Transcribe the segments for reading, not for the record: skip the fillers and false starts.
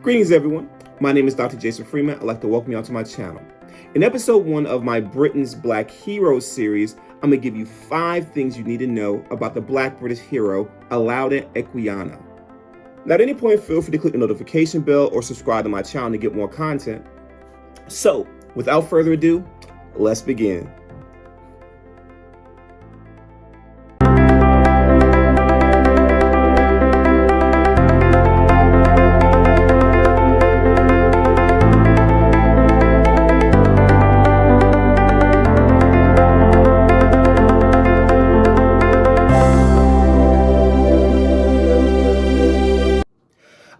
Greetings, everyone. My name is Dr. Jason Freeman. I'd like to welcome you onto my channel. In episode 1 of my Britain's Black Heroes series, I'm going to give you 5 things you need to know about the Black British hero, Olaudah Equiano. Now, at any point, feel free to click the notification bell or subscribe to my channel to get more content. So, without further ado, let's begin.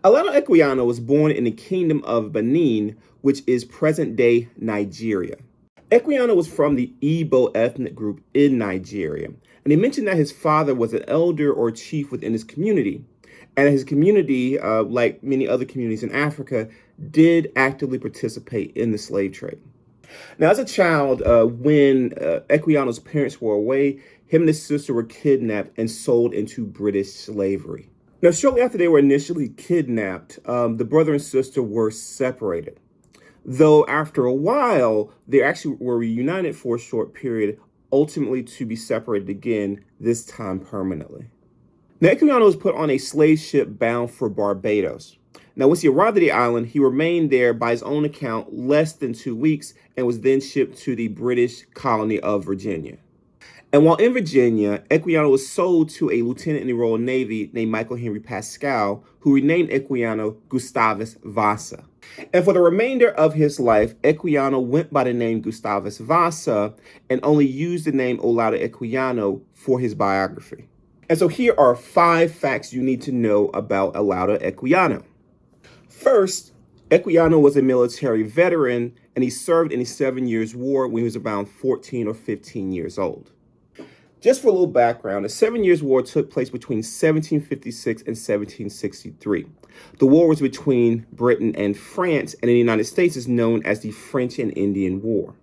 Olaudah Equiano was born in the Kingdom of Benin, which is present-day Nigeria. Equiano was from the Igbo ethnic group in Nigeria, and he mentioned that his father was an elder or chief within his community, and his community, like many other communities in Africa, did actively participate in the slave trade. Now, as a child, when Equiano's parents were away, him and his sister were kidnapped and sold into British slavery. Now, shortly after they were initially kidnapped, the brother and sister were separated. Though after a while, they actually were reunited for a short period, ultimately to be separated again, this time permanently. Now, Equiano was put on a slave ship bound for Barbados. Now, once he arrived at the island, he remained there by his own account less than 2 weeks and was then shipped to the British colony of Virginia. And while in Virginia, Equiano was sold to a lieutenant in the Royal Navy named Michael Henry Pascal, who renamed Equiano Gustavus Vasa. And for the remainder of his life, Equiano went by the name Gustavus Vasa and only used the name Olaudah Equiano for his biography. And so here are 5 facts you need to know about Olaudah Equiano. First, Equiano was a military veteran, and he served in the 7 Years' War when he was around 14 or 15 years old. Just for a little background, the 7 Years' War took place between 1756 and 1763. The war was between Britain and France, and in the United States is known as the French and Indian War.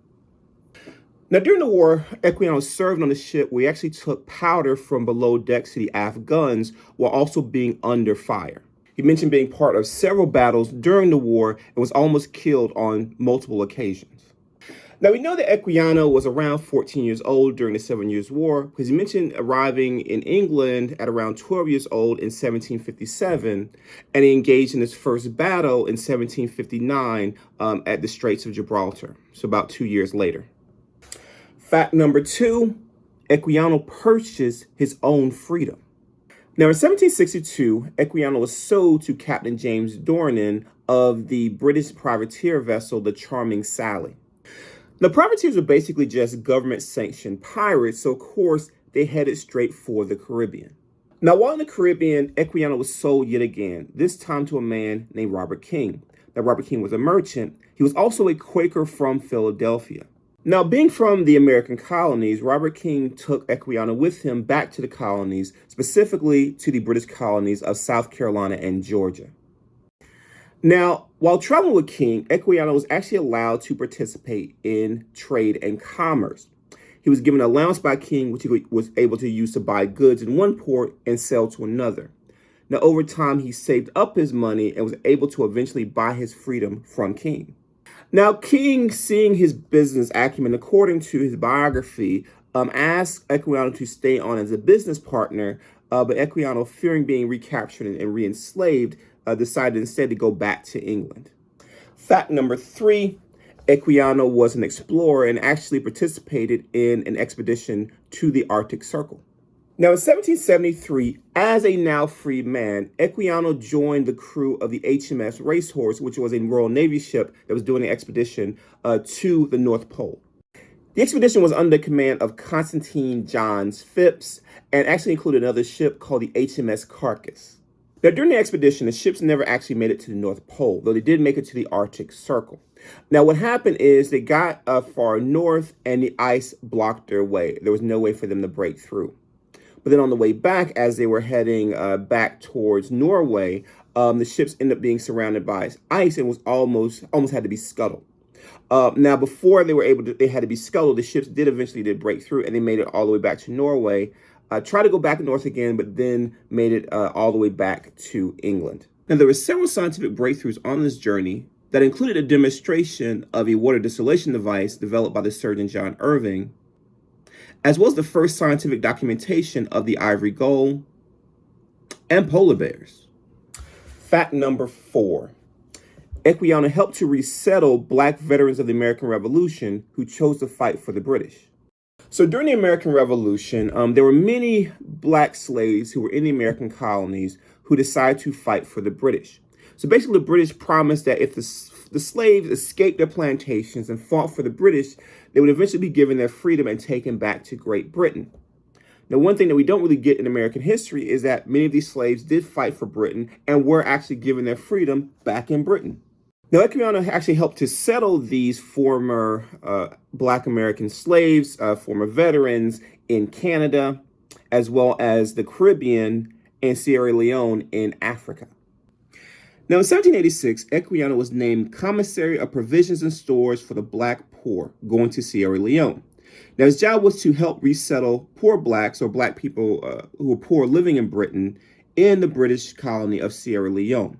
Now, during the war, Equiano served on a ship where he actually took powder from below decks to the aft guns while also being under fire. He mentioned being part of several battles during the war and was almost killed on multiple occasions. Now, we know that Equiano was around 14 years old during the 7 Years' War because he mentioned arriving in England at around 12 years old in 1757, and he engaged in his first battle in 1759 at the Straits of Gibraltar, so about 2 years later. Fact number 2, Equiano purchased his own freedom. Now, in 1762, Equiano was sold to Captain James Dornan of the British privateer vessel, the Charming Sally. The privateers were basically just government-sanctioned pirates, so of course they headed straight for the Caribbean. Now, while in the Caribbean, Equiano was sold yet again, this time to a man named Robert King. Now, Robert King was a merchant. He was also a Quaker from Philadelphia. Now, being from the American colonies, Robert King took Equiano with him back to the colonies, specifically to the British colonies of South Carolina and Georgia. Now, while traveling with King, Equiano was actually allowed to participate in trade and commerce. He was given an allowance by King, which he was able to use to buy goods in one port and sell to another. Now, over time, he saved up his money and was able to eventually buy his freedom from King. Now, King, seeing his business acumen, according to his biography, asked Equiano to stay on as a business partner, but Equiano, fearing being recaptured and re-enslaved, decided instead to go back to England. Fact number 3, Equiano was an explorer and actually participated in an expedition to the Arctic Circle. Now, in 1773, as a now free man, Equiano joined the crew of the HMS Racehorse, which was a Royal Navy ship that was doing an expedition to the North Pole. The expedition was under command of Constantine Johns Phipps and actually included another ship called the HMS Carcass. Now, during the expedition, the ships never actually made it to the North Pole, though they did make it to the Arctic Circle. Now, what happened is they got far north and the ice blocked their way. There was no way for them to break through. But then on the way back, as they were heading back towards Norway, the ships ended up being surrounded by ice and was almost had to be scuttled. Now, before they had to be scuttled, the ships eventually break through, and they made it all the way back to Norway. Tried to go back north again, but then made it all the way back to England. Now, there were several scientific breakthroughs on this journey that included a demonstration of a water distillation device developed by the surgeon John Irving, as well as the first scientific documentation of the ivory gull and polar bears. Fact number 4. Equiano helped to resettle Black veterans of the American Revolution who chose to fight for the British. So during the American Revolution, there were many Black slaves who were in the American colonies who decided to fight for the British. So basically, the British promised that if the slaves escaped their plantations and fought for the British, they would eventually be given their freedom and taken back to Great Britain. Now, one thing that we don't really get in American history is that many of these slaves did fight for Britain and were actually given their freedom back in Britain. Now, Equiano actually helped to settle these former Black American slaves, former veterans in Canada, as well as the Caribbean and Sierra Leone in Africa. Now, in 1786, Equiano was named Commissary of Provisions and Stores for the Black Poor, going to Sierra Leone. Now, his job was to help resettle poor Blacks or Black people who were poor living in Britain in the British colony of Sierra Leone.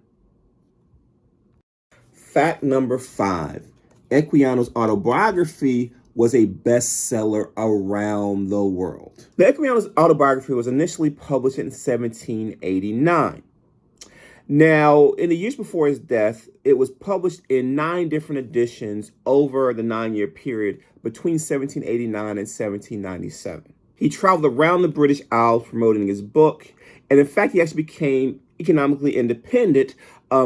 Fact number 5. Equiano's autobiography was a bestseller around the world. The Equiano's autobiography was initially published in 1789. Now, in the years before his death, it was published in 9 different editions over the 9-year period between 1789 and 1797. He traveled around the British Isles promoting his book, and in fact, he actually became economically independent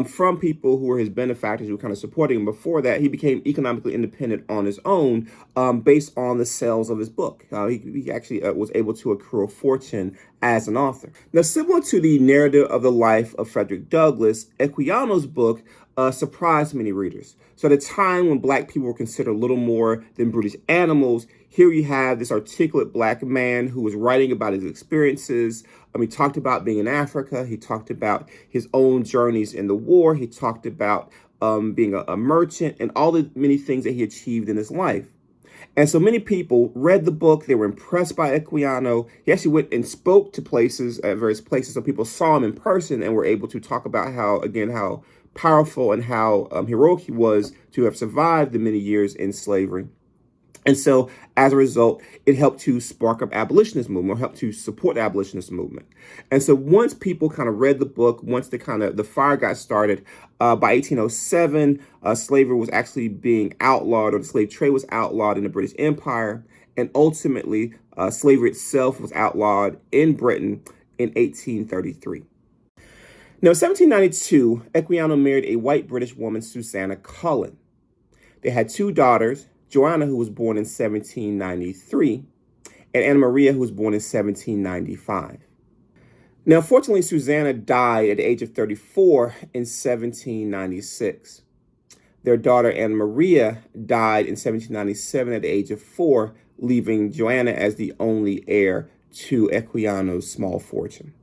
from people who were his benefactors who were kind of supporting him. Before that, he became economically independent on his own based on the sales of his book. He actually was able to accrue a fortune as an author. Now, similar to the narrative of the life of Frederick Douglass, Equiano's book surprised many readers. So at a time when Black people were considered little more than brutish animals, here you have this articulate Black man who was writing about his experiences. He talked about being in Africa. He talked about his own journeys in the war. He talked about being a merchant and all the many things that he achieved in his life. And so many people read the book. They were impressed by Equiano. He actually went and spoke to places, at various places, so people saw him in person and were able to talk about how powerful and how heroic he was to have survived the many years in slavery. And so, as a result, it helped to spark up abolitionist movement, or helped to support the abolitionist movement. And so, once people kind of read the book, once the fire got started, by 1807, slavery was actually being outlawed, or the slave trade was outlawed in the British Empire, and ultimately, slavery itself was outlawed in Britain in 1833. Now, in 1792, Equiano married a white British woman, Susanna Cullen. They had 2 daughters, Joanna, who was born in 1793, and Anna Maria, who was born in 1795. Now, unfortunately, Susanna died at the age of 34 in 1796. Their daughter, Anna Maria, died in 1797 at the age of 4, leaving Joanna as the only heir to Equiano's small fortune.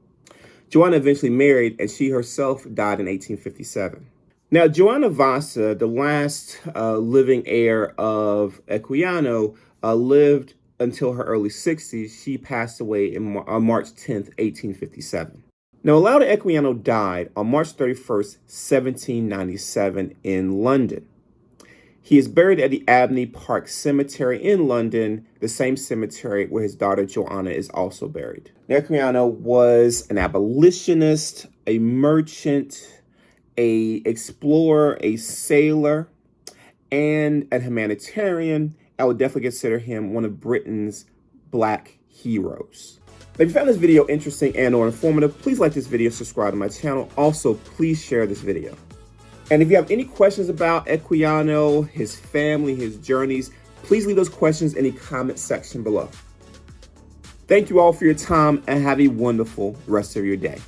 Joanna eventually married, and she herself died in 1857. Now, Joanna Vasa, the last living heir of Equiano, lived until her early 60s. She passed away on March 10th, 1857. Now, Olaudah Equiano died on March 31st, 1797 in London. He is buried at the Abney Park Cemetery in London, the same cemetery where his daughter Joanna is also buried. Equiano was an abolitionist, a merchant, an explorer, a sailor, and a humanitarian. I would definitely consider him one of Britain's Black heroes. If you found this video interesting and or informative, please like this video, subscribe to my channel. Also, please share this video. And if you have any questions about Equiano, his family, his journeys, please leave those questions in the comment section below. Thank you all for your time and have a wonderful rest of your day.